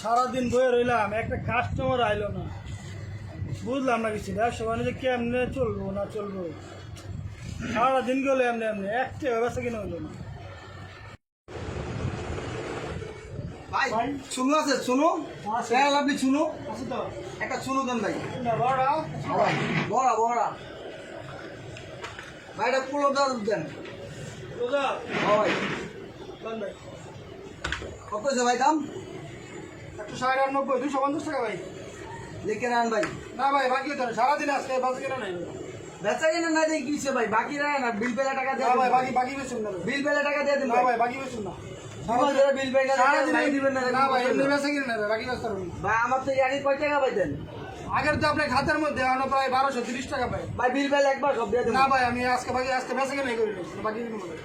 সারাদিন বয়ে রইলাম, একটা কাস্টমার আইলো না, বুঝলাম না কিছু। ব্যবসা বাণিজ্য কেমনে চলবো না চলবো, সারাদিন গেলো এমনি এমনি, একটা ব্যবসা কিনে হইলো না। ভাই শুনো আছে, শুনো তেল আপনি শুনো আছে তো একটা শুনো দেন ভাই। বড়া ভাই বড়া বড়া ভাই এটা পুরো দেন। রোজা ভাই ভাই কত হয়েছে ভাই দাম? 198, 250 টাকা ভাই। লিখে নেন ভাই। না ভাই বাকি হতো না, সারাদিন আজকে বাস কেনা নাই। বেচা কিনা না দিয়ে কি হচ্ছে ভাই? বাকি রায় না, বিল পেলে টাকা দিয়ে না ভাই দিন। বাকি বাকি বেচুন না ভাই। বিল পেলে টাকা দিয়ে দিন না ভাই। ভাই বাকি বেচুন না। বিল পেলে সারাদিন দিবেন না। না ভাই এমনি বেচা কিনা না ভাই, বাকি বেচতে পারবেন না। ভাই আমার তো আগে কয় টাকা পাইতেন? আগের তো আপনার খাতার মধ্যে এখন প্রায় 1230 টাকা পাই। ভাই বিল পেলে একবার সব দিয়ে দিন। না ভাই আমি আজকে বেচা কিনাই করি না, বাকি দিন বলে।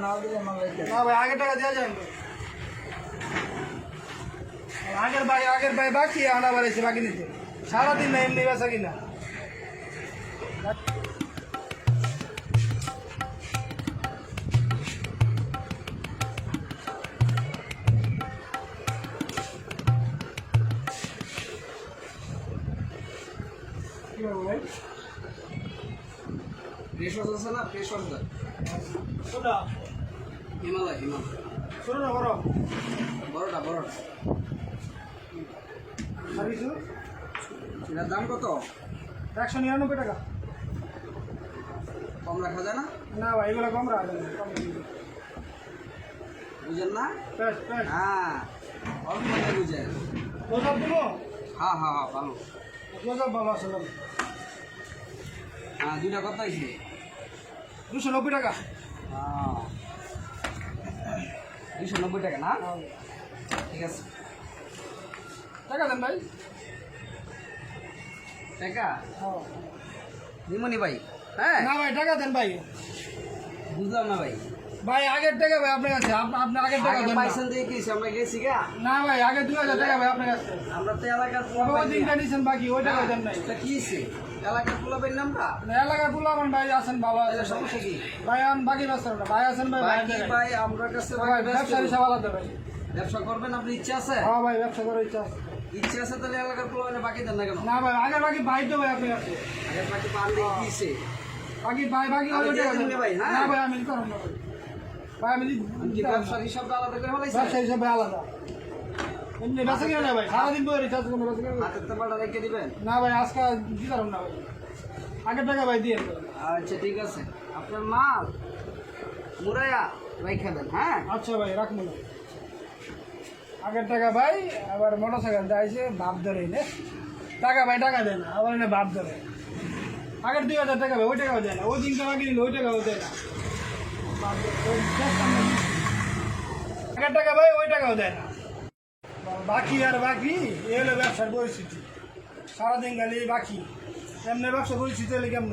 না দিলে আমার না ভাই আগের টাকা দেওয়া যায় না। আগের ভাই বাকি আনা বাড়াইছে বাকি নিতে, সারাদিন না এমনি বেচা কিনা। কি বলবো ভাই? ফ্রেশ আছে না? ফ্রেশ আছে কোনটা? হিমালয় হিমালয় শুরু না করো। বড়টা বড়টা। আর কিছু? এটার দাম কত? 199 টাকা। কম রাখা যায় না? না ভাই এগুলো কম রাখবেন না, কম রাখবেন। বুঝেন না? পেস্ট পেস্ট হ্যাঁ অল্প মধ্যে বুঝেন। রোজা দেবো? হ্যাঁ হ্যাঁ হ্যাঁ ভালো। রোজা ভালো আসলে। হ্যাঁ দুইটা কত হয়েছে? 290 টাকা। হ্যাঁ 290 টাকা না? ঠিক আছে। টাকা দেন ভাই। টাকা হ্যাঁ। নিমনি ভাই? হ্যাঁ না ভাই টাকা দেন ভাই। বুঝলাম না ভাই। ভাই আগের টাকা ভাই আপনার কাছে, আপনি আগের টাকা আগে দেন না। পাইছেন দিয়ে কি আমরা গেছি গা? না ভাই আগে 2000 টাকা ভাই আপনার কাছে। আমরা তো এলাকার ওই দিনটা নিছেন বাকি, ওই টাকা দেন নাই। এটা কি হয়েছে? এলাকার পোলাপের নামটা? না, এলাকার পুলামান ভাই আছেন ভালো আছে। এটা সমস্যা কি? ভাই আন বাকি ব্যস্ত না, ভাই আছেন ভাই ভাই বাকি ভাই আমরা কাছে ভাই ব্যবসার হিসাব আলাদা ভাই। ব্যবসা করবেন আপনি ইচ্ছা আছে? হ্যাঁ ভাই ব্যবসা করার ইচ্ছা আছে। ইচ্ছা আছে তাহলে এলাকার পোলাপের বাকি দেন না কেন? না ভাই আগের বাকি ভাই তো ভাই আপনার কাছে। আগে বাকি পান দিয়ে কি হয়েছে? বাকি ভাই বাকি আমি ওই দিয়ে টাকা দিবো দেন। ভাই, হ্যাঁ? না ভাই আমি করব না ভাই। ভাই আমি কি ব্যবসার হিসাবটা আলাদা করে ফেলাইছে? ব্যবসা হিসাবে আলাদা। এমনি বেচা কিনা না ভাই, সারাদিন বই রিচার্জ কোনো বেচা কিনা না। হাতের তেপাটা রেখে দিবেন? না ভাই আজকে দিতে পারব না ভাই, আগের টাকা ভাই দিয়ে দেবেন। আচ্ছা ঠিক আছে। আপনার মাল মুরাইয়া রেখে দেন, হ্যাঁ? আচ্ছা ভাই রাখবো না। আগের টাকা ভাই আবার মোটর সাইকেল যাইছে বাপ ধরে এনে টাকা ভাই টাকা দেয় না, আবার এনে বাপ ধরে। আগের 2000 টাকা ভাই ওই টাকাও দেয় না, ওই দিনটা বাকি নিলে ওই টাকাও দেয় না। আগের টাকা ভাই ওই টাকাও দেয় না, বাকি আর বাকি। এ হলো ব্যবসার পরিস্থিতি, সারাদিন গেলে বাকি। এমনি ব্যবসা পরিস্থিতি হলে কেমন?